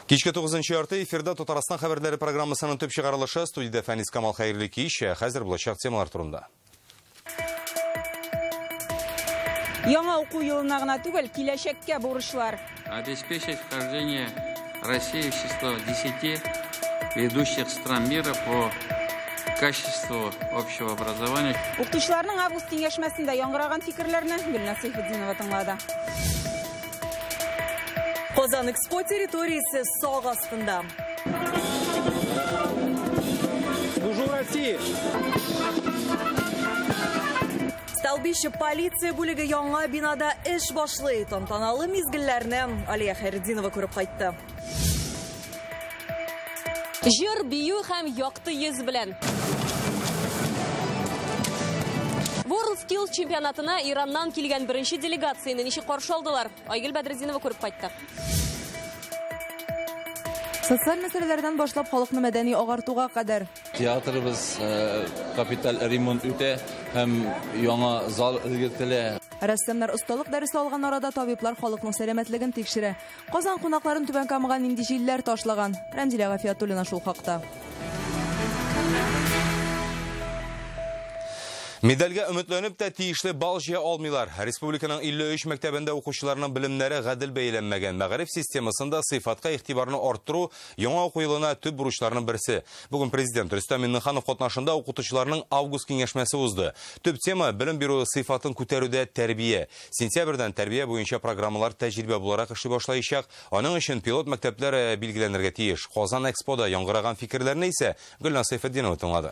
Кичке 9-нчы ярты эфирда Татарстан хәбәрләре программасының төп чыгарылышы студияда Фәнис Камал хәерле кич, хәзер булачак темалар турында. Яңа уку елына гына түгел, киләчәккә бурычлар. Обеспечить вхождение России в число 10 ведущих стран мира по качеству общего образования. Укытучыларның август киңәшмәсендә яңгыраган фикерләрне Гөлназ Сайфетдинова тыңлады. Kozan Expo территориясы сау астында. Служу России! Столбище полиция бүлеге яңа бинада эш башлый. Тантаналы мизгелләрне Алия Хайретдинова күреп кайтты. Җыр, бию һәм якты йөз белән. World Skills чемпионатына Ираннан килгән беренче делегацияне ничек каршы алдылар? Айгөл Бәдретдинова күреп кайтты. Социаль мәсьәләләрдән башлап халыкны мәдәни агартуга кадәр. Театрыбыз капиталь ремонт үтә һәм яңа зал өлгертелә. Рәссамнар осталык дәресе алган арада табиблар халыкның сәламәтлеген тикшерә. Казан кунакларын Түбән Камага нинди җилләр ташлаган? Рәмзилә Гафиятуллина шул хакта. Медальгә өметләнеп тә тиешле бал җыя алмыйлар. Республиканың 53 мәктәбендә укучыларның белемнәре гадел бәяләнмәгән. Мәгариф системасында сыйфатка игътибарны арттыру яңа уку елына төп бурычларның берсе. Бүген президент Рөстәм Миңнеханов катнашында укытучыларның август киңәшмәсе узды. Төп тема белем бирү сыйфатын күтәрүдә тәрбия. Сентябрьдән тәрбия буенча программалар тәҗрибә буларак эшли башлаячак. Аның өчен пилот мәктәпләр билгеләнергә тиеш. Казан Экспода яңгыраган фикерләрне исә Гөлназ Сайфетдинова тыңлады.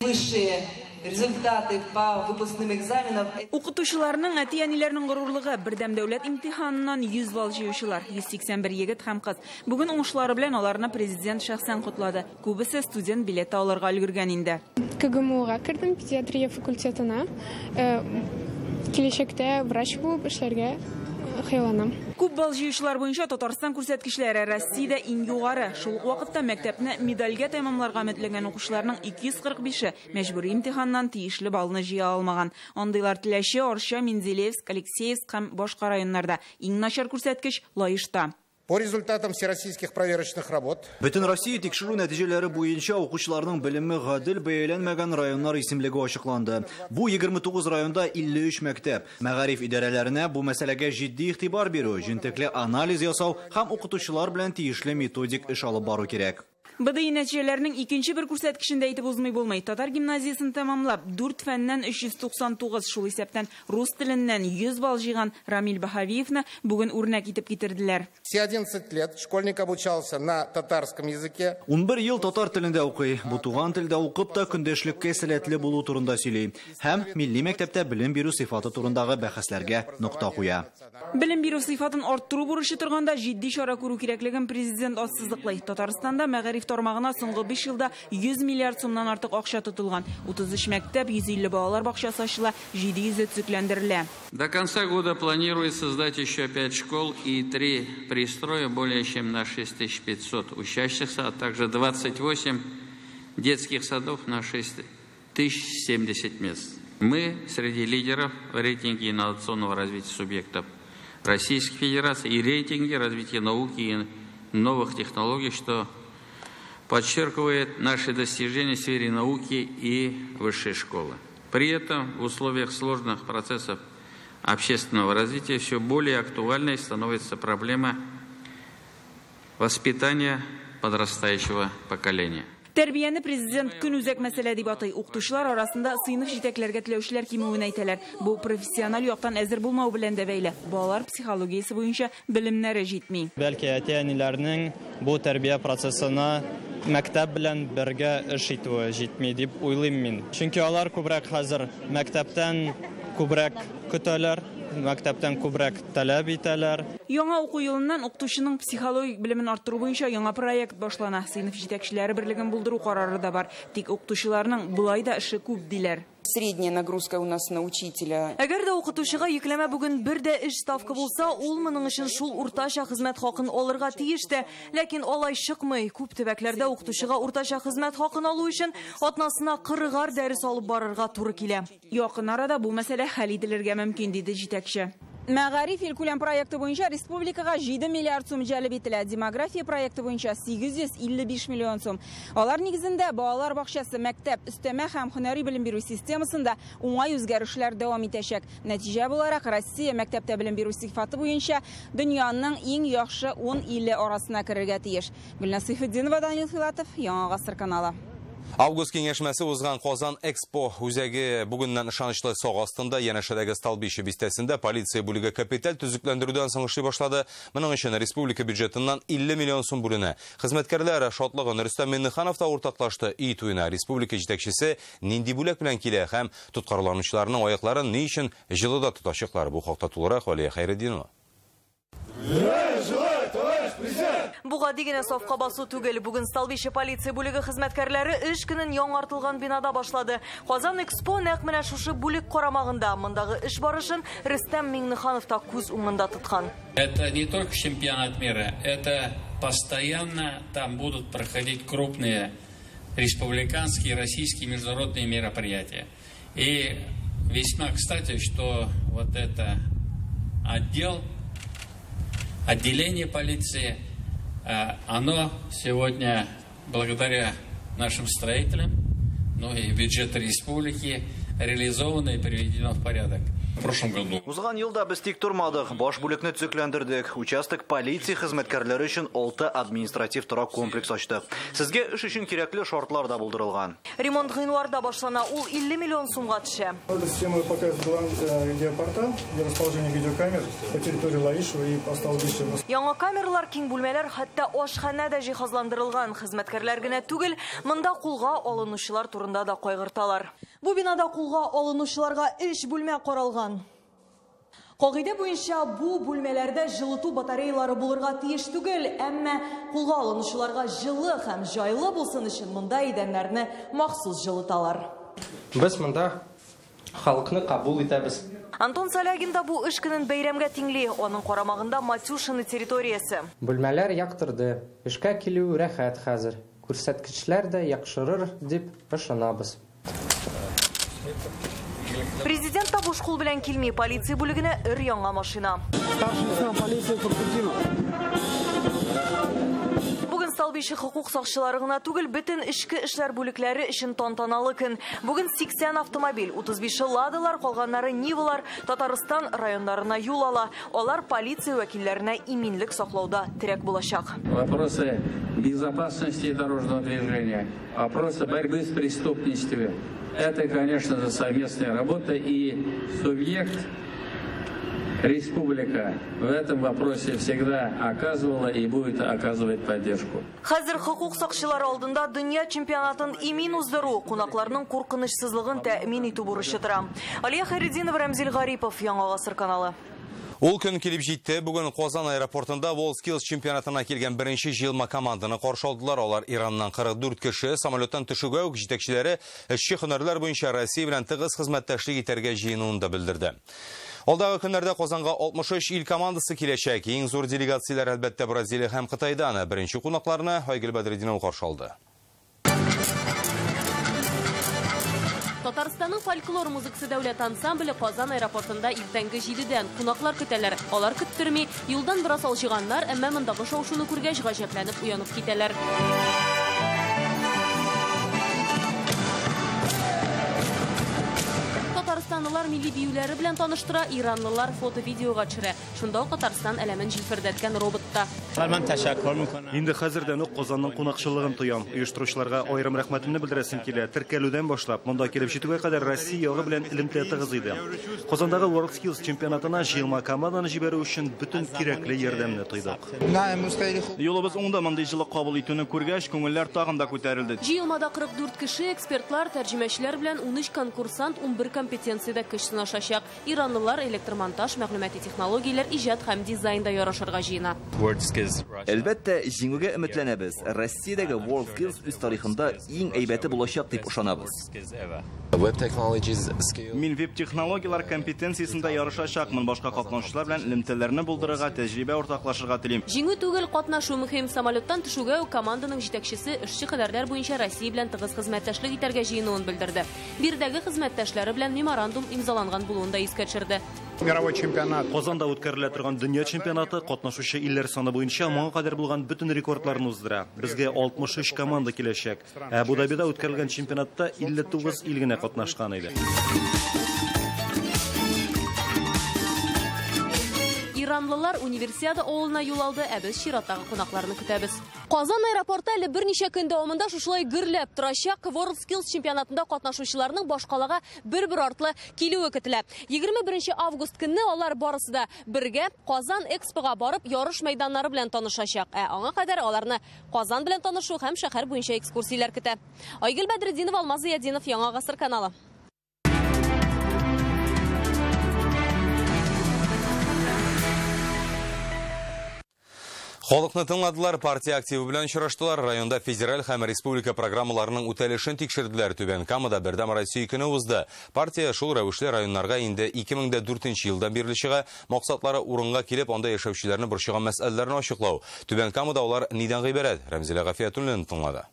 Высшие результаты по выпускным экзаменам. Укытучыларның әти-әниләрнең горурлыгы бердәм дәүләт имтиханынан 100 балл җыючылар, 181 егет һәм кыз. Бүген уңышлары белән аларны президент шәхсән котлады. Күбесе студент билеты алырга өлгергән инде. КГМУга кердем, педиатрия факультетына. Киләчәктә врач булып эшләргә хыялланам. Күп балл җыючылар буенча Татарстан күрсәткечләре Россиядә иң югары. Шул ук вакытта мәктәпне медальгә тәмамларга өметләгән укучыларның 245-е мәҗбүри имтиханнан тиешле баллны җыя алмаган. Андыйлар Теләче, Орча, Мензелевск, Алексеевск һәм башка районнарда. Иң начар күрсәткеч Лаишта. По результатам всероссийских проверочных работ. Бөтен Россия тикшерү нәтиҗәләре буенча укучыларның белеме гадел бәяләнмәгән районнар исемлеге ачыкланды. Бу 29 районда 53 мәктәп. Мәгариф идарәләренә бу мәсьәләгә җитди игътибар бирү, җентекле анализ ясау һәм укытучылар белән тиешле методик эш алып бару кирәк. БДИ нәтиҗәләренең икенче бер күрсәткечендә әйтеп узмый булмый. Татар гимназиясын тәмамлап, 4 фәннән 399, шул исәптән рус теленнән 100 балл җыйган Рамил Баһавиевны бүген үрнәк итеп китерделәр. Все 11 лет школьник обучался на татарском языке. 11 ел татар телендә укый, бу туган телдә укып та көндәшлеккә сәләтле булу турында сөйли. Һәм милли мәктәптә белем бирү сыйфаты турындагы бәхәсләргә нокта куя. Белем бирү сыйфатын арттыру бурычы торганда җитди чара күрү кирәклеген президент ассызыклый. Татарстанда мәгариф тармагына соңгы 5 елда 100 миллиард сумнан артык акча тотылган. 33 мәктәп, 150 балалар бакчасы ачыла, 700 төзекләндерелә. До конца года планируется создать еще 5 школ и 3 пристроя более чем на 6500 учащихся, а также 28 детских садов на 6070 мест. Мы среди лидеров в рейтинге инновационного развития субъектов Российской Федерации и рейтинге развития науки и новых технологий, что подчеркивает наши достижения в сфере науки и высшей школы. При этом в условиях сложных процессов общественного развития все более актуальной становится проблема воспитания подрастающего поколения. Тәрбияне президент көн үзәк мәсьәлә дип атай. Укытучылар арасында сыйныф җитәкләргә теләүчеләр кимүен әйтәләр. Бу профессиональ яктан әзер булмау белән дә бәйле. Балалар психологиясе буенча белемнәре җитми. Бәлки әти-әниләрнең бу тәрбия процессына мәктәп белән бергә эш итүе җитми дип уйлыйм мин. Чөнки алар күбрәк хәзер мәктәптән күбрәк көтәләр, мәктәптән күбрәк таләп итәләр. Яңа уку елыннан укытучының психологик белемен арттыру буенча яңа проект башлана. Сыйныф җитәкчеләре берлеген булдыру карары да бар. Тик укытучыларның булай да эше күп диләр. Средняя нагрузка у нас на учителя. Әгәр дә укытучыга йөкләмә бүген бер дә эш ставка булса, ул моның өчен шул уртача хезмәт хакын алырга тиеш тә, ләкин алай чыкмый. Күп төбәкләрдә укытучыга уртача хезмәт хакын алу өчен атнасына 40 дәрес алып барырга туры килә. Якын арада бу мәсьәлә хәл ителергә мөмкин, диде җитәкче. Мәгариф илкүләм проекты буенча республикага 7 миллиард сум җәлеп ителә. Демография проекты буенча 855 миллион сум. Алар нигезендә балалар бакчасы, мәктәп, өстәмә һәм һөнәри белем бирү системасында уңай үзгәрешләр дәвам итәчәк. Нәтиҗә буларак Россия мәктәптә белем бирү сыйфаты буенча дөньяның иң яхшы 10 иле арасына керергә тиеш. Гөлназ Сайфетдинова, Данил Филатов, Яңа Гасыр каналы. Август кеңешмәсе узган Казан Экспо үзәге бүгеннән ышанычлы сак астында янәшәдәге Столбище бистәсендә полиция бүлеге капиталь төзекләндерүдән соң эшли башлады. Моның өчен республика бюджетыннан 50 миллион сум бүленә. Хезмәткәрләр шатлыгын Рөстәм Миннеханов та уртаклашты. И туена республика җитәкчесе нинди бүләк белән килә һәм тоткарланучыларның аякларын ни өчен җылыда тотачаклар? Бу хакта тулырак Валия Хәйретдинова. Буга дигән сафка басу түгел. Бүген Столбище полиция бүлеге хезмәткәрләре эш көнен яңартылган бинада башлады. Казан Экспо нәкъ менә шушы бүлек карамагында. Мондагы эш барышын Рөстәм Миннеханов та күз уңында тоткан. Это не только чемпионат мира, это постоянно там будут проходить крупные республиканские, российские, международные мероприятия. И весьма кстати, что вот это отделение полиции, оно сегодня, благодаря нашим строителям, ну и бюджету республики, реализовано и приведено в порядок. В прошлом году. Узган елда без тик тормадык, баш бүлекне төзекләндердек. Участок полиция хезмәткәрләре өчен 6 административ торак комплекс ачты. Сезгә эш өчен кирәкле шартлар да булдырылган. Ремонт гыйнварда башлана, ул 50 миллион сумга төшә. Эта система показывает геопортал для расположения видеокамер по территории Лаишева и по Столбищу. Яңа камералар, киң бүлмәләр, хәтта ашхана да җиһазландырылган. Хезмәткәрләр генә түгел, монда кулга алынучылар турында да кайгырталар. Бу бинада кулга алынучыларга 3 бүлмә каралган. Кагыйдә буенча бу бүлмәләрдә җылыту батареялары булырга тиеш түгел, әмма кулга алынучыларга җылы һәм җайлы булсын өчен монда идәннәрне махсус җылыталар. Без монда халыкны кабул итәбез. Антон Салягин да бу эш көнен бәйрәмгә тиңли. Аның карамагында Матюшина территориясе. Бүлмәләр яктырды. Эшкә килү рәхәт хәзер. Күрсәткечләр дә яхшырыр дип ышанабыз. Президент та буш кул белән килми, полиция бүлегенә яңа машина. Бүген Столбище хукук сакчылары гына түгел, бөтен эшке эшләр бүлекләре өчен тантаналы көн. Бүген 80 автомобиль, 35 ладалар, калганнары Нивалар Татарстан районнарына юл ала. Алар полиция вәкилләренә иминлек саклауда терәк булачак. Вопросы безопасности дорожного движения, вопросы борьбы с преступностью. Это, конечно же, совместная работа, и субъект республика в этом вопросе всегда оказывала и будет оказывать поддержку. Хәзер хукук сакчылары алдында дөнья чемпионатын имин уздыру, кунакларның куркынычсызлыгын тәэмин итү бурычы тора. Алия Хайретдинова, Рамзил Гарипов, Яңа Гасыр каналы. Ул көн килеп җитте. Бүген Казан аэропортында WorldSkills чемпионатына килгән беренче җыелма команданы каршы алдылар. Алар Ираннан 44 кеше, самолеттан төшүгә үк җитәкчеләре эшче һөнәрләр буенча Россия белән тыгыз хезмәттәшлек итәргә җыенуын да белдерде. Алдагы көннәрдә Казанга 63 ил командасы киләчәк. Иң зур делегацияләр әлбәттә Бразилия һәм Кытайдан. Беренче кунакларны Айгөл Бәдретдинова каршы алды. Татарстанның фольклор музыкасы дәүләт ансамбле Казан аэропортында иртәнге 7-дән кунаклар көтәләр. Алар көттөрми, юлдан бераз алҗыганнар, әмма мондагы шау-шуны күргәч гаҗәпләнеп уянып китәләр. Татарстанлылар милли биюләре белән таныштыра, иранлылар фото-видеога төшерә. Шунда ук Татарстан әләмен җилфердәткән роботта. Инде хәзердән үк Казанның кунакчылыгын тоям. Оештыручыларга аерым рәхмәтемне белдерәсем килә. Теркәлүдән башлап, монда килеп җитүгә кадәр Россия ягы белән элемтә тыгыз иде. Казандагы WorldSkills чемпионатына җыелма команданы җибәрү өчен бөтен кирәкле ярдәмне тойдык. Юлыбыз уңда мондый җылы кабул итүне күргәч, күңелләр тагын да күтәрелде. Җыелмада 44 кеше, экспертлар, тәрҗемәчеләр белән 13 конкурсант 11 компетенциядә көч сынашачак. Иранлылар электромонтаж, мәгълүмати технологияләр, иҗат һәм дизайнда ярашырга җыена. Әлбәттә, җиңүгә өметләнәбез. Россиядәге WorldSkills үз тарихында иң әйбәте булачак дип ышанабыз. Мин веб-технологиялар компетенциясендә ярышачакмын. Башка катнашучылар белән элемтәләрне булдырырга, тәҗрибә уртаклашырга телим. Җиңү түгел, катнашу мөһим. Самолеттан төшүгә команданың җитәкчесе эшче хәбәрләр буенча Россия белән тыгыз хезмәттәшлек итәргә җыенуын белдерде. Бирдәге хезмәттәшләре белән меморандум имзаланган булуын да искә төшерде. Мировой чемпионат. Казанда үткәрелә торган дөнья чемпионаты катнашучы илләр саны буенча моңа кадәр булган бөтен рекордларны уздыра. Безгә 63 команда киләчәк. Абу-Дабида үткәрелгән чемпионатта 59 ил генә катнашкан иде. Иранлылар универсиада авылына юл алды, ә без чираттагы кунакларны көтәбез. Казан аэропорты әле берничә көн дәвамында шушылай гөрләп торачак. WorldSkills чемпионатында катнашучыларның башкалага бер-бер артлы килүе көтелә. 21 август көнне алар барысы да бергә Казан Экспога барып ярыш мәйданнары белән танышачак. Ә аңа кадәр аларны Казан белән танышу һәм шәһәр буенча экскурсияләр көтә. Айгөл Бәдретдинов, Алмаз Зиядинов, Яңа гасыр каналы. Халыкны тыңладылар, партия активы белән очраштылар, районда федераль һәм республика программаларының үтәлешен тикшерделәр. Түбән Камада Бердәм Россия көне узды. Партия шул рәвешле районнарга инде 2004 елдан бирле чыга, максатлары урынга килеп, анда яшәүчеләрне борчыган мәсьәләләрне ачыклау. Түбән Камада улар нидән гыйбарәт? Рәмзилә Гафиятуллина тыңлады.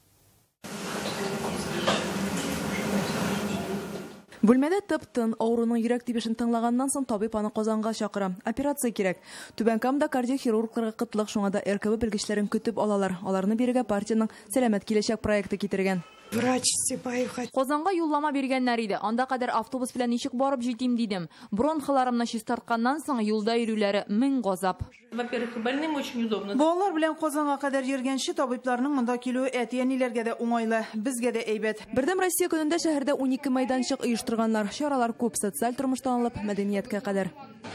Бүлмәдә тып-тын, авыруның йөрәк тибешен тыңлаганнан соң табиб аны Казанга чакыра. Операция кирәк. Түбән Камада кардиохирургларга кытлык, шуңа да РКБ белгечләрен көтеп алалар. Аларны бирергә партияның сәламәт киләчәк проекты китергән. Казанга юллама биргәннәр иде. Анда кадәр автобус белән ничек барып җитим дидем. Бронхларымны чистартканнан соң юлда йөрүләре 1000 газап. Во-первых, больным очень удобно. Балалар белән Казанга кадәр йөргәнче табибларның монда килүе әти-әниләргә дә уңайлы, безгә дә әйбәт. Бердәм Россия көнендә шәһәрдә 12 мәйданчык оештырганнар. Чаралар күп, социаль тормыштан алып мәдәнияткә кадәр.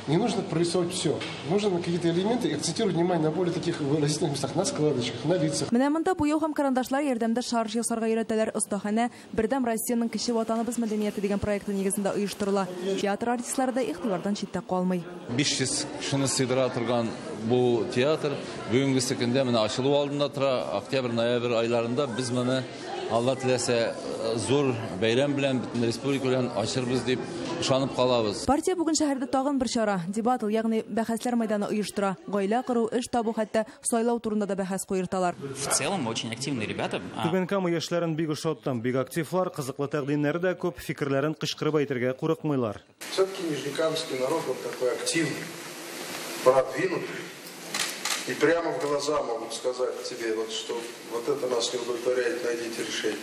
Не нужно прорисовывать все. Нужно какие-то элементы и акцентировать внимание на более таких выразительных местах, на складочках, на лицах. Менә монда буяу һәм карандашлар ярдәмендә шарж ясарга өйрәтәләр. Остаханә Бердәм Россиянең кеше ватаныбыз мәдәнияте дигән проекты нигезендә оештырыла. Театр артистлары да игътибардан читтә калмый. 500 кешене сыйдыра торган бу театр бүгенге көндә менә ачылу алдында тора. Октябрь-ноябрь айларында без моны Алла теләсә зур бәйрәм белән бөтен республика белән ачырбыз дип ышанып калабыз. Партия бүген шәһәрдә тагын бер чара, дебат, ягъни бәхәсләр мәйданы оештыра. Гаилә кору, эш табу, хәтта сайлау турында да бәхәс куерталар. В целом очень активные ребята. Түбән Кама яшьләрен бик ошаттым, бик активлар, кызыклы тәкъдимнәре дә күп, фикерләрен кычкырып әйтергә курыкмыйлар. Все-таки нижнекамский народ вот такой активный, продвинутый. И прямо в глаза могут сказать тебе, вот, что вот это нас не удовлетворяет, найдите решение.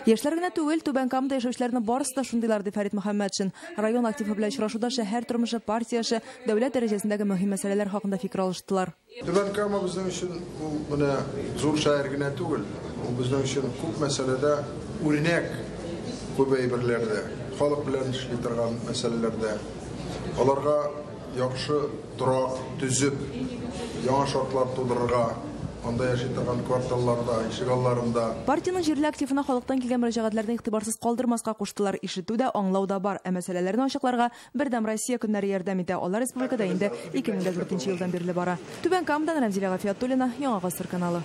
Яшьләр генә түгел, Түбән Камада яшәүчеләрне барысы да шундыйлар, ди Фәрит Мөхәммәтшин. Район активы белән очрашуда шәһәр тормышы, партия эше, дәүләт дәрәҗәсендәге мөһим мәсьәләләр хакында фикер алыштылар. Түбән Кама безнең өчен ул менә зур шәһәр генә түгел, ул безнең өчен күп мәсьәләдә үрнәк, күп әйберләрдә, халык белән эшли торган мәсьәләләрдә. Аларга яхшы торак төзеп, яңа шартлар тудырырга, анда яши торган кварталларда, ишегалларында. Партияның җирле активына халыктан килгән мөрәҗәгатьләрне игътибарсыз калдырмаска куштылар. Ишетү дә, аңлау да бар. Ә мәсьәләләрне ачыкларга Бердәм Россия көннәре ярдәм итә. Алар республикада инде 2004 елдан бирле бара. Түбән Камадан Рәмзилә Гафиятуллина, Яңа гасыр каналы.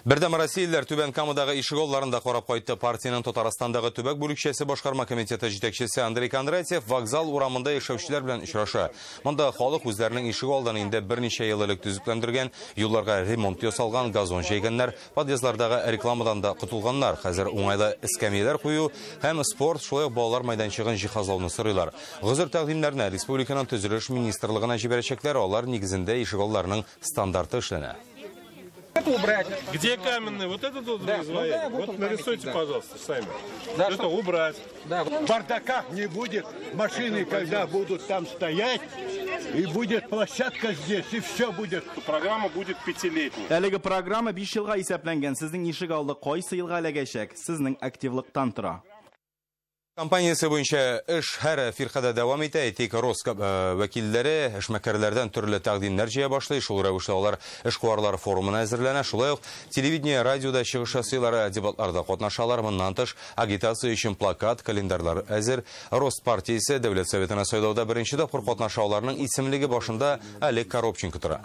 Бердәм Россиялеләр Түбән Камадагы ишегалларында карап кайтты. Партияның Татарстандагы төбәк бүлекчәсе башкарма комитеты җитәкчесе Андрей Кондратьев вокзал урамында яшәүчеләр белән очраша. Монда халык үзләренең ишегалдан инде берничә ел элек төзекләндергән, юлларга ремонт ясалган, газон җәйгәннәр, подъездлардагы рекламадан да котылганнар. Хәзер уңайлы эскәмияләр кую һәм спорт, шулай ук балалар майданчыгын җиһазлауны сорыйлар. Гызыр тәкъдимнәрне республиканың төзелеш министрлыгына җибәрәчәкләр, алар нигезендә ишегалларның стандарты эшләнә. Это убрать. Где каменный? Вот это тут вот нарисуйте, пожалуйста, сами. Да, это убрать. Да. Бардака не будет. Машины, когда будут там стоять, и будет площадка здесь, и все будет. Программа будет 5-летней. Әлеге программа 5 елга исәпләнгән. Сезнең ишегалды кайсы елга эләгәчәк? Сезнең активлыктан тора. Компаниясе буенча эш һәр фиркада дәвам итә. Тик Роскап вәкилләре эшмәкәрләрдән төрле тәкъдимнәр җыя башлый. Шул рәвештә алар эшкуарлар форумына әзерләнә. Шулай ук телевидение, радиода чыгыш ясыйлар, дебатларда катнашалар. Моннан тыш агитация өчен плакат, календарьлар әзер. Роспартиясе дәүләт советына сайлауда беренче тапкыр катнашаларның исемлеге башында Олег Коробченко тора.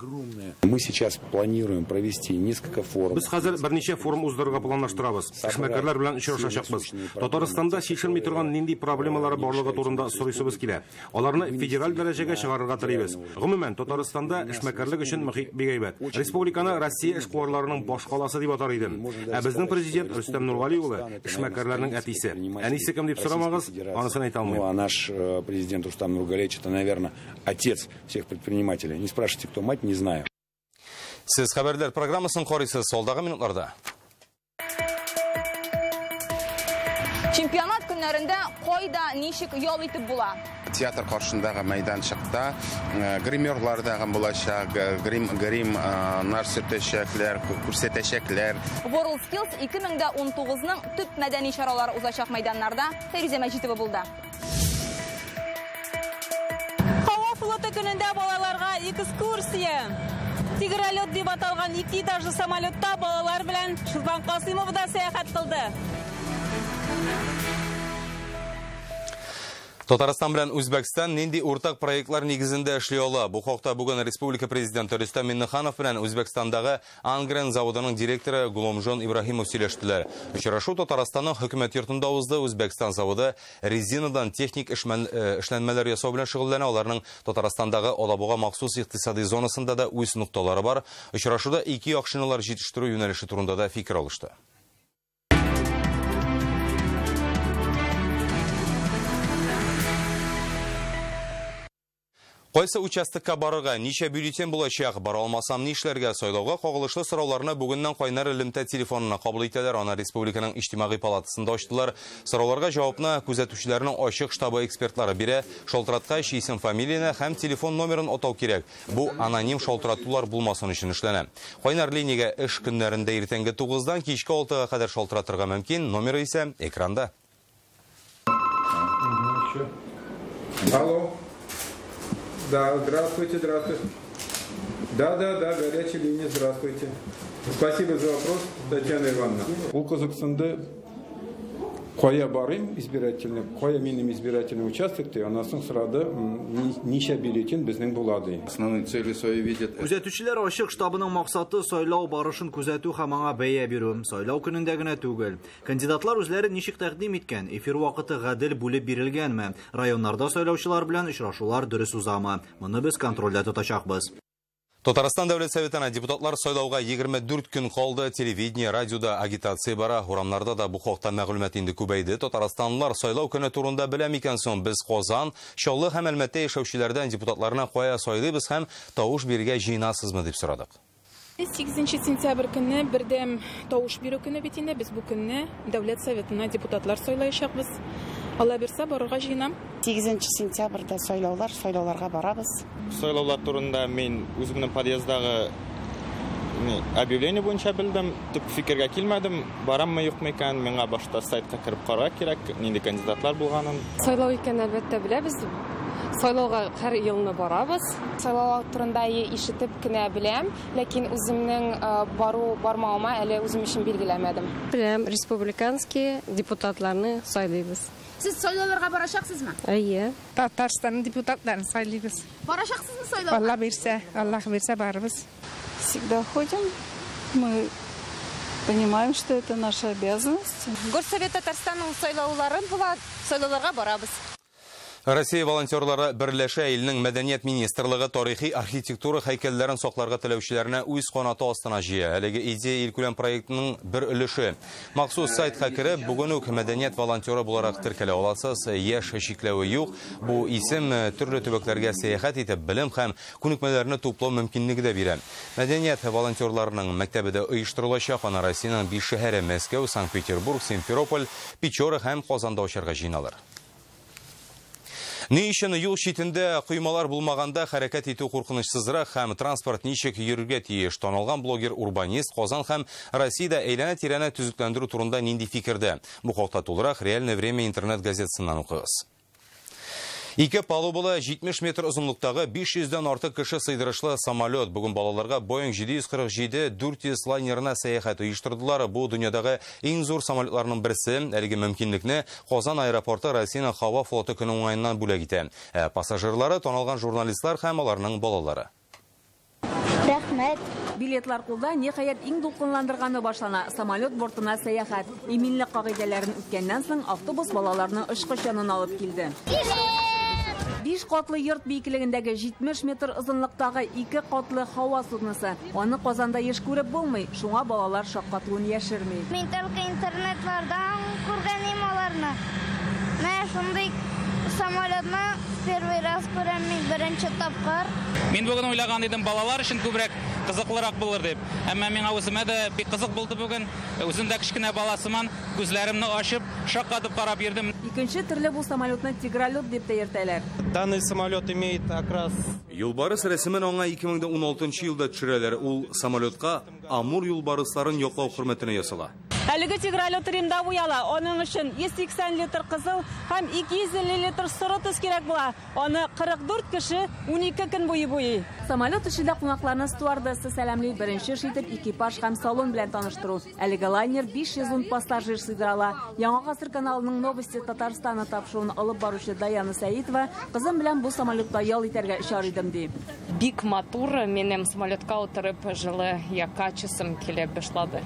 Мы сейчас планируем провести несколько форумов. Без хәзер берничә форум уздырырга планлаштырабыз. Эшмәкәрләр белән очрашачакбыз. Татарстанда чишелми торган торган нинди проблемалары барлыгы турында сорыйсыбыз килә. Аларны федераль дәрәҗәгә чыгарырга телибез. Гомумән, Татарстанда эшмәкәрлек өчен мөхит бик әйбәт. Республиканы Россия эшкуарларының баш каласы дип атар идем. Ә безнең президент Рөстәм Нургали улы эшмәкәрләрнең әтисе. Әнисе кем дип сорамагыз, анысын әйтә алмыйм. А наш президент Рустам Нургалевич, это, наверное, отец всех предпринимателей. Не спрашивайте, кто мать, не знаю. Сез хәбәрләр программасын карыйсыз солдагы минутларда. Чемпионат көннәрендә кайда ничек ял итеп була? Театр каршындагы мәйданчыкта гримерлар дагы булачак, гримнар сөртәчәкләр, күрсәтәчәкләр. WorldSkills 2019-ның төп мәдәни чаралары узачак мәйданнарда Фәризә Мәҗитова булды. Һава флоты көнендә балаларга экскурсия. Тигролет дип аталган 2 этажлы самолетта балалар белән Шулпан Касыймов да сәяхәт кылды. Татарстан белән Үзбәкстан нинди уртак проектлар нигезендә эшли ала? Бу хакта бүген Республика президенты Рөстәм Миңнеханов белән Үзбәкстандагы Ангрен заводының директоры Гуломжон Ибраһимов сөйләштеләр. Очрашу Татарстанның хөкүмәт йортында узды. Үзбәкстан заводы резинадан техник эшләнмәләр ясау белән шөгыльләнә. Аларның Татарстандагы Алабуга махсус икътисади зонасында да үз нукталары бар. Очрашуда ике яхшыналар җитештерү юнәлеше турында да фикер алышты. Кайсы участокка барырга, ничә бюллетень булачак, бара алмасам ни эшләргә, сайлауга кагылышлы сорауларны бүгеннән кайнар элемтә телефонына кабул итәләр. Аны Республиканың иҗтимагый палатасында ачтылар. Сорауларга җавапны күзәтүчеләрнең ачык штабы экспертлары бирә. Шалтыраткач исем, фамилияне һәм телефон номерын атау кирәк. Бу аноним шалтыратулар булмасын өчен эшләнә. Кайнар линиягә эш көннәрендә иртәнге 9-дан кичке 6-га кадәр шалтыратырга мөмкин. Номеры исә экранда. Алло. Да, здравствуйте. Да, горячая линия, здравствуйте. Спасибо за вопрос, Татьяна Ивановна. У Казахстанда кая барым избирательный, кая миним избирательный участок, анасың сырады ничә бюллетень безнең булады. Основные цели свои видят. Күзәтүчеләр ачык штабының максаты сайлау барышын күзәтү һәм аңа бәя бирү. Сайлау көнендә генә түгел. Кандидатлар үзләре ничек тәкъдим иткән, эфир вакыты гадел бүлеп бирелгәнме, районнарда сайлаучылар белән очрашулар дөрес узамы? Моны без контрольдә тотачакбыз. Татарстан Дәүләт Советына депутатлар сайлауга 24 көн калды. Телевидение, радиода агитация бара, урамнарда да бу хакта мәгълүмат инде күбәйде. Татарстанлылар сайлау көне турында белә микән соң? Без Казан, Чаллы һәм Әлмәттә яшәүчеләрдән депутатларына кая сайлыйбыз һәм тавыш бирергә җыенасызмы дип сорадык. 8 сентябрь көнне бердәм тавыш бирү көне бит инде. Без бу көнне Дәүләт Советына депутатлар сайлаячакбыз. Алла бирсә барырга җыенам. 8 сентябрьдә сайлауларга барабыз. Сайлаулар турында мен үземнең подъездагы объявление буенча белдем. Төп фикергә килмәдем. Бараммы юкмы икән, миңа башта сайтка кирип карарга кирәк, нинди кандидатлар булганын. Сайлау икән әлбәттә беләбез. Сайлауга һәр елны барабыз. Сайлау турында ишетеп кенә беләм, ләкин үземнең бармавыма әле үзем өчен билгеләмәдем. Беләм, республиканский депутатларны сайлыйбыз. Сез сайлауларга барачаксызмы? Әйе. Татарстан депутатларын сайлыйбыз. Барачаксызмы сайлауга? Аллах бирсә барыбыз. Всегда ходим. Мы понимаем, что это наша обязанность. Горсовет Татарстанның сайлаулары була, сайлауларга барабыз. Россия волонтерлары берләшә илнең мәдәният министрлыгы тарихи архитектура һәйкәлләрен сакларга теләүчеләрне үз канаты астына җыя. Әлеге идея илкүләм проектының бер өлеше. Махсус сайтка кереп, бүген үк мәдәният волонтеры буларак теркәлә аласыз. Яшь шикләве юк. Бу исем төрле төбәкләргә сәяхәт итеп, белем һәм күнекмәләрне туплау мөмкинлеге дә бирә. Мәдәният волонтерларының мәктәбендә оештырылачак. Аны Россиянең 5 шәһәре Мәскәү, Санкт-Петербург, Симферополь, Печора һәм Казанда ачарга җыйналар. Ни өчен юл читендә коймалар булмаганда хәрәкәт итү куркынычсызрак һәм транспорт ничек йөрергә тиеш? Танылган блогер-урбанист Казан һәм Россиядә әйләнә-тирәне төзекләндерү турында нинди фикердә? Бу хакта тулырак Реальное время интернет газетасыннан укыгыз. Ике палубалы 70 метр озынлыктагы 500-дән артык кеше сыйдырышлы самолет бүген балаларга Boeing 747-400 лайнерына сәяхәт оештырдылар. Бу дөньядагы иң зур самолетларның берсе. Әлеге мөмкинлекне Казан аэропорты Россиянең һава флоты көне уңаеннан бүләк итә. Пассажирлары танылган журналистлар һәм аларның балалары. Рәхмәт. Билетлар кулда, ниһаять иң дулкынландырганы башлана. Самолет бортына сәяхәт. Иминлек кагыйдәләрен үткәннән соң автобус балаларны очкыч янына алып килде. 5 катлы йорт биеклегендәге 70 метр озынлыктагы 2 катлы һава судносы. Аны Казанда еш күреп булмый, шуңа балалар шаккатуын яшерми. Мин только интернетлардан күргәнем аларны. Менә шундый самолетны первый раз күрәм мин беренче тапкыр. Мин бүген уйлаган идем балалар өчен күбрәк кызыклырак булыр дип. Әмма миңа үземә дә бик кызык булды бүген. Үзем дә кичкенә баласыман күзләремне ачып, шаккатып карап йөрдем. Икенче төрле бу самолетны тигролет дип тә йөртәләр. Данный самолет имеет окрас. Юлбарыс рәсемен аңа 2016 елда төшерәләр. Ул самолетка Амур юлбарысларын яклау хөрмәтенә ясала. Әлеге тигролет Римда буяла. Аның өчен 180 литр кызыл һәм 250 литр соры төс кирәк була. Аны 44 кеше 12 көн буе буй. Самолет эчендә кунакларны стюардесса сәламли, беренче шитеп экипаж һәм салон белән таныштыру. Әлеге лайнер 510 пассажир сыйдыра. Яңа гасыр каналының новости Татарстаны тапшыруын алып баручы Даяна Сәитова кызым белән бу самолетта ял итәргә ишар идем ди. Бик матур, минем самолетка утырып җылы яка чысым килеп башлады.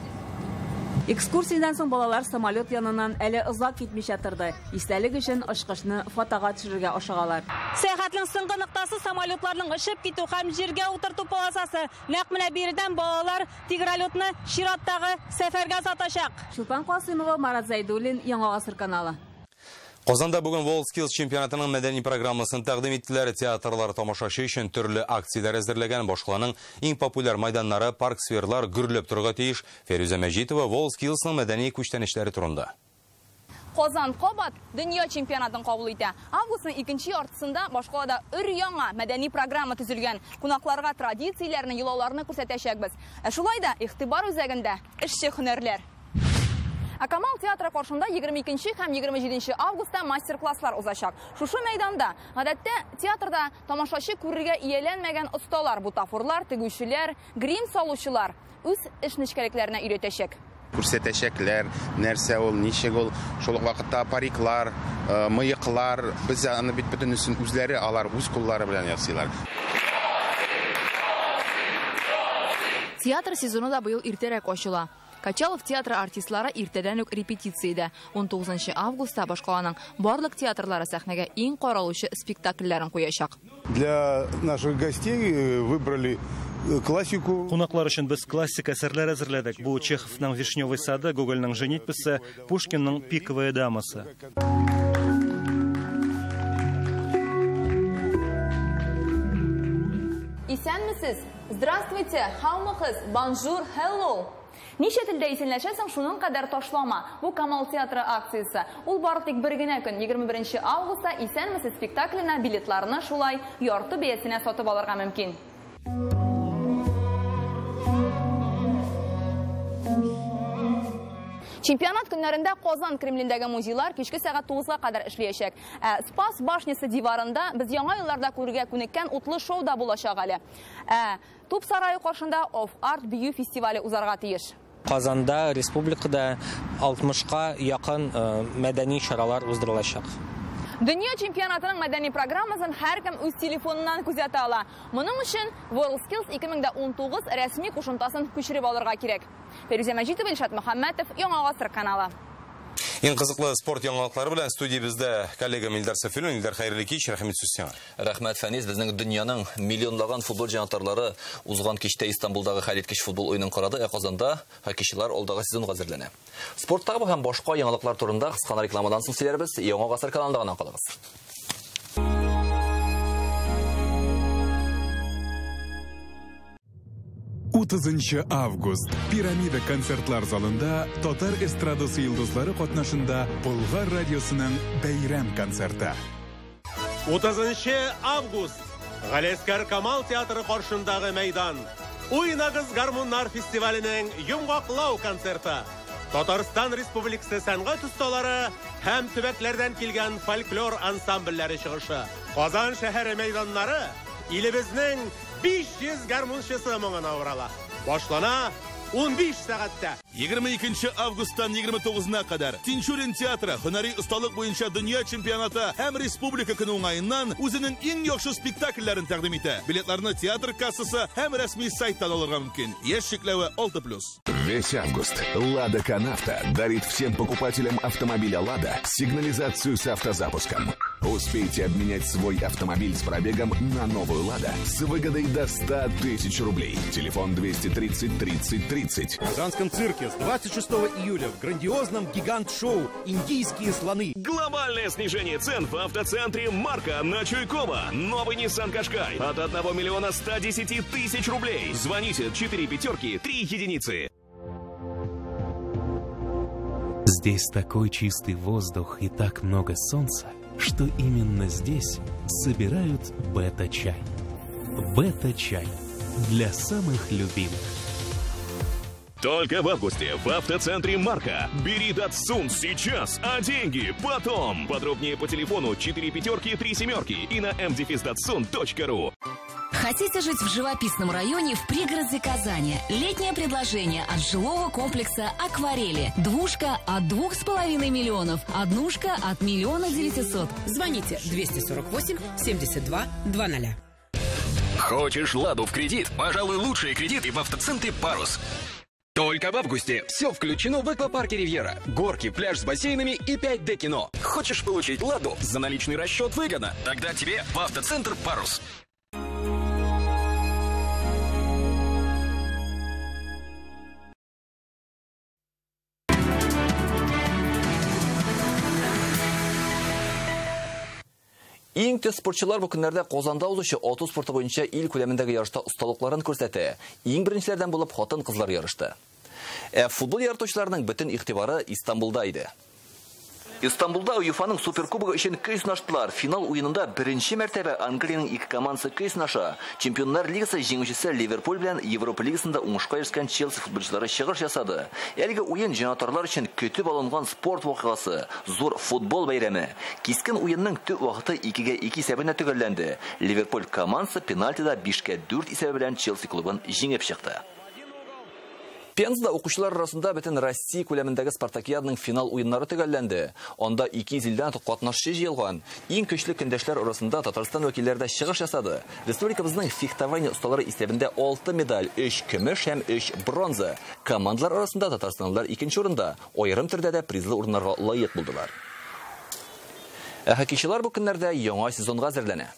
Экскурсиядан соң балалар самолет янынан әле озак китмичә торды. Истәлек өчен очкычны фотога төшерергә ашыгалар. Сәяхәтнең соңгы ноктасы самолетларның очып китү һәм җиргә утырту полосасы. Нәкъ менә биредән балалар тигролетны чираттагы сәфәргә сатачак. Шулпан Касыймова, Марат Зайдуллин, Яңа гасыр каналы. Казанда бүген WorldSkills чемпионатының мәдәни программасын тәкъдим иттеләр. Театрлар тамашачы өчен төрле акцияләр әзерләгән. Башкаланың иң популяр майданнары, парк-скверлар гөрләп торырга тиеш. Фәрүзә Мәҗитова WorldSkillsның мәдәни күчтәнешләре турында. Казан Кабат дөнья чемпионатын кабул итә. Августның 2нче яртысында башкалада өр-яңа мәдәни программа төзелгән. Кунакларга традицияләрне, йолаларны күрсәтәчәкбез. Шулай да игътибар үзәгендә эшче һөнәрләр. Камал театры каршында 22 һәм 27 августта мастер-класслар узачак. Шушы мәйданда, гадәттә, театрда тамашачы күрергә ияләнмәгән осталар, бутафорлар, тегүчеләр, грим салучылар үз эш нечкәлекләренә өйрәтәчәк. Күрсәтәчәкләр, нәрсә ул, ничек ул, шул ук вакытта париклар, мыеклар, без аны бит бөтенесен үзләре алар, үз куллары белән ясыйлар. Театр сезоны да быел иртәрәк ачыла. Качалов театры артистлары иртәдән үк репетициядә. 19 августта башкаланың барлык театрлары сәхнәгә иң каралучы спектакльләрен куячак. Для наших гостей выбрали классику. Кунаклар өчен без классик әсәрләр әзерләдек. Бу Чеховның Вишневый сады, Гогольның Женитьбасы, Пушкинның Пиковая дамасы. Исәнмесез? Здравствуйте, һаумыгыз, bonjour, hello. Ничә телдә исәнләшәсең, шуның кадәр ташлама. Бу Камал театры акциясе. Ул бары тик бер генә көн, 21 августта Исәнмесез спектакленә билетларны шулай ярты бәясенә сатып алырга мөмкин. Чемпионат көннәрендә Казан Кремлендәге музейлар кичке сәгать 9-га кадәр эшләячәк. Спас башнясы диварында без яңа елларда күрергә күнеккән утлы шоу да булачак әле. Туп сарае каршында Of Art бию фестивале узарга тиеш. Казанда, республикада 60-ка якын мәдәни чаралар уздырылачак. Дөнья чемпионатының мәдәни программасын һәркем үз телефоныннан күзәтә ала. Моның өчен WorldSkills 2019 рәсми кушымтасын күчереп алырга кирәк. Фәрүзә Мәҗитова, Илшат Мөхәммәтов, Яңа гасыр каналы. Иң кызыклы спорт яңалыклары белән студиябездә коллегам Илдар Сафиуллин. Илдар, хәерле кич, рәхмәт сүз сиңа. Рәхмәт, Фәниз. Безнең дөньяның миллионлаган футбол җанатарлары узган кичтә Истанбулдагы хәлиткеч футбол уенын карады, Казанда хоккейчылар алдагы сезонга әзерләнә. Спорттагы һәм башка яңалыклар турында кыскана рекламадан соң сөйләрбез. Яңа гасыр каналында гына калыгыз. 30 август Пирамида концертлар залында Татар эстрадасы йолдызлары катнашында Болгар радиосының бәйрәм концерты. 30 август Галескар Камал театры каршындагы мәйдан. Уйнагыз гармуннар фестиваленең йомгаклау концерты. Татарстан Республикасы сәнгать осталары һәм төбәкләрдән килгән фольклор ансамбльләре чыгышы. Казан шәһәре мәйданнары илебезнең 500 гармунчысы моңына урала. Башлана 15 сағатта. 22 августтан 29-на кадәр Тинчурин театры һөнәри осталык буенча дөнья чемпионаты һәм республика көне уңаеннан үзенең иң яхшы спектакльләрен тәкъдим итә. Билетларны театр кассасы һәм рәсми сайттан алырга мөмкин. Яшь чикләве 6+. Весь август Лада Канавта дарит всем покупателям автомобиля Лада сигнализацию с автозапуском. Успейте обменять свой автомобиль с пробегом на новую Лада с выгодой до 100 тысяч рублей. Телефон 230 30 30. В Казанском цирке с 26 июля в грандиозном гигант-шоу «Индийские слоны». Глобальное снижение цен в автоцентре «Марка» на Чуйкова. Новый Nissan Qashqai от 1 миллиона 110 тысяч рублей. Звоните 4 пятерки 3 единицы. Здесь такой чистый воздух и так много солнца, что именно здесь собирают бета-чай. Бета-чай для самых любимых. Только в августе в автоцентре «Марка». Бери Datsun сейчас, а деньги потом. Подробнее по телефону 4 пятерки 3 семерки и на mdefisdatsun.ru. Хотите жить в живописном районе в пригороде Казани? Летнее предложение от жилого комплекса «Акварели». Двушка от 2,5 миллионов, однушка от 1 900 000. Звоните 248 72 00. Хочешь «Ладу» в кредит? Пожалуй, лучшие кредиты в автоцентре «Парус». Только в августе все включено в аквапарке «Ривьера». Горки, пляж с бассейнами и 5D кино. Хочешь получить «Ладу» за наличный расчет выгодно? Тогда тебе в автоцентр «Парус». Иң төз спортчылар бу көннәрдә Казанда узучы 30 спорты буенча ил күләмендәге ярышта осталыкларын күрсәтә. Иң беренчеләрдән булып хатын-кызлар ярышты. Футбол яратучыларның бөтен игътибары Истанбулда иде. Истанбулда УЕФАның суперкубогы өчен көй сынаштылар. Финал уенында беренче мәртәбә Англиянең ике командасы көй сынаша. Чемпионнар лигасы җиңүчесе Ливерпуль белән Европа лигасында уңышка ирешкән Челси футболчылары чыгыш ясады. Әлеге уен җанатарлар өчен көтеп алынган спорт вакыйгасы, зур футбол бәйрәме. Кискен уенның төп вакыты 2-2 исәбенә төгәлләнде. Ливерпуль командасы пенальтида 5-4 исәбе белән Челси клубын җиңеп чыкты. Пензада укучылар арасында бөтен Россия күләмендәге спартакиаданың финал уеннары төгәлләнде. Анда 200 илдән катнашчы җыелган. Иң көчле көндәшләр арасында Татарстан вәкилләре дә чыгыш ясады. Республикабызның фехтование осталары исәбендә 6 медаль, 3 көмеш һәм 3 бронза. Командалар арасында татарстанлылар 2нче урында, аерым төрдә дә призлы урыннарга лаек булдылар. Хоккейчылар бу көннәрдә яңа сезонга әзерләнә.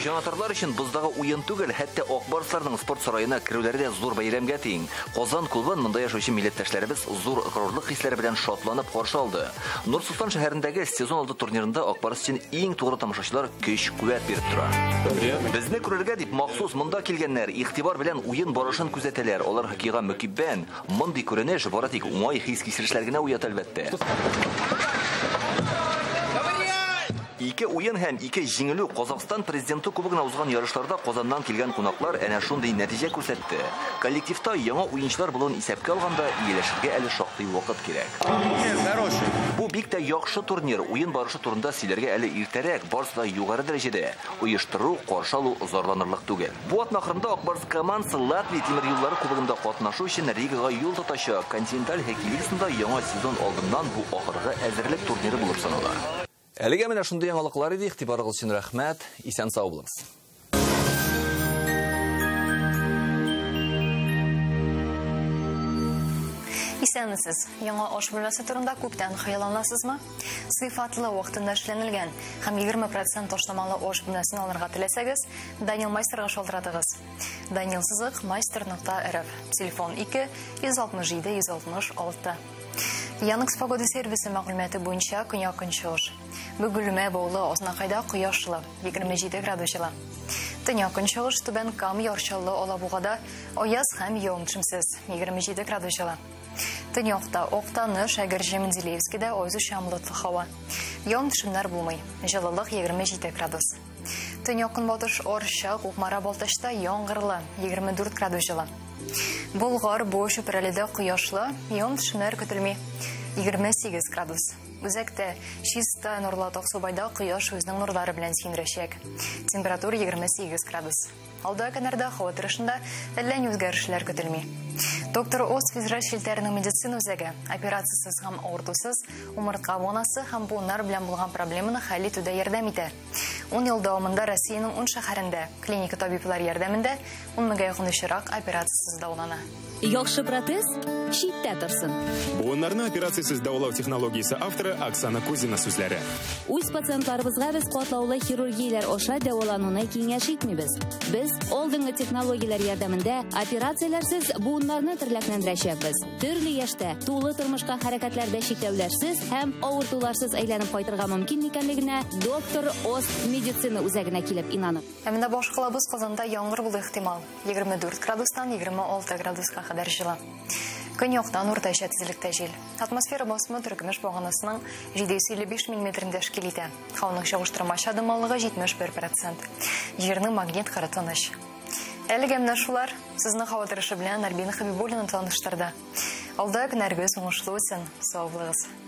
Җанатарлар өчен буздагы уен түгел, хәтта Акбарсларның спорт сараена керүләре дә зур бәйрәмгә тиң. Казан клубын монда яшәүче милләттәшләребез зур горурлык хисләре белән шатланып каршы алды. Нур-Султан шәһәрендәге сезон алды турнирында Акбарс өчен иң тугры тамашачылар көч-куәт биреп тора. Безне күрергә дип махсус монда килгәннәр игътибар белән уен барышын күзәтәләр. Алар хоккейга мөкиббән, мондый күренеш бары тик уңай хис-кичерешләр генә уят әлбәттә. Ике уен һәм ике җиңелү Казакстан президенты кубогына узган ярышларда Казаннан килгән кунаклар әнә шундый нәтиҗә күрсәтте. Коллективта яңа уенчылар булуын исәпкә алганда ияләшергә әле шактый вакыт кирәк. Бу бик тә яхшы турнир. Уен барышы турында сөйләргә әле иртәрәк, барысы да югары дәрәҗәдә. Уештыру, каршы алу зарланырлык түгел. Бу атнахырында Акбарс командасы Латвия тимер юллары кубогында катнашу өчен Ригага юл тотачак. Континенталь хоккей лигасында яңа сезон алдыннан бу ахыргы әзерлек турниры булып санала. Әлегә менә шундый яңалыклар иде, игътибарыгыз өчен рәхмәт. Исән сау булыгыз. Исәнмесез. Яңа аш бүлмәсе турында күптән хыялланасызмы? Сыйфатлы вакытында эшләнелгән һәм 20% ташламалы аш бүлмәсен алырга теләсәгез, Данил Майстерга шалтыратыгыз. Данил сызык майстер.рф. Телефон 2 167 166. Янык погода сервисы мәгълүматы буенча көньяк чыгыш. Бөгелмә баулы Азнакайда кояшлы 27 градус җыла. Төньяк чыгыш Түбән Кам ярчылы Алабугада аяз һәм явым-төшемсез 27 градус җыла. Төньякта Октаныш, Әгерҗе Менделеевскида озышамлыклы һава. Явым-төшемнәр булмый. Җылылык 27 градус. Төньяк-көнбатыш Орча, Кукмара Балтачта яңгырлы 24 градус җыла. Болгар Бош Үпрәледә кояшлы, явым-төшемнәр көтелми. 28 градус. Үзәктә чиста нурлы Аксубайда кояш үзенең нурлары белән синдерәчәк. Температура 28 градус. Алда көннәрдә һава торышында әллә ни үзгәрешләр көтелми. Доктор Ост федераль шелтәрнең медицина үзәге операциясыз һәм авыртусыз умыртка буынасы һәм буыннар белән булган проблеманы хәл итүдә ярдәм итә. 10 ел дәвамында Россиянең 10 шәһәрендә клиника табиблар ярдәмендә 10 меңгә якын очрак операциясыз дәвалана. Яхшы протез читтә торсын. Буыннарны операциясыз дәвалау технологиясе авторы Оксана Кузина сүзләре. Үз пациентларыбызга без катлаулы хирургияләр аша дәвалануны киңәш итмибез. Без алдынгы технологияләр ярдәмендә операцияләрсез буыннарны терлекләндерәчәкбез. Төрле яшьтә, тулы тормышка хәрәкәтләрдә чикләүләрсез һәм авыртуларсыз әйләнеп кайтырга мөмкин икәнлегенә доктор Ост медицина үзәгенә килеп инанып. Менә башкалабыз Казанда яңгыр булу ихтимал. 24 градустан 26 градуска кадәр җыла. Көньяктан уртача тизлектә җил. Атмосфера басымы Төркемеш баганасының 755 мм тәшкил итә. Һаваның чагыштырмача дымлылыгы 71%. Җирнең магнит кыры тыныч. Әлегә менә шулар сезнең һава торышы белән Альбина Хабибуллина таныштырды. Алда көннәргез уңышлы үтсен. Сау булыгыз.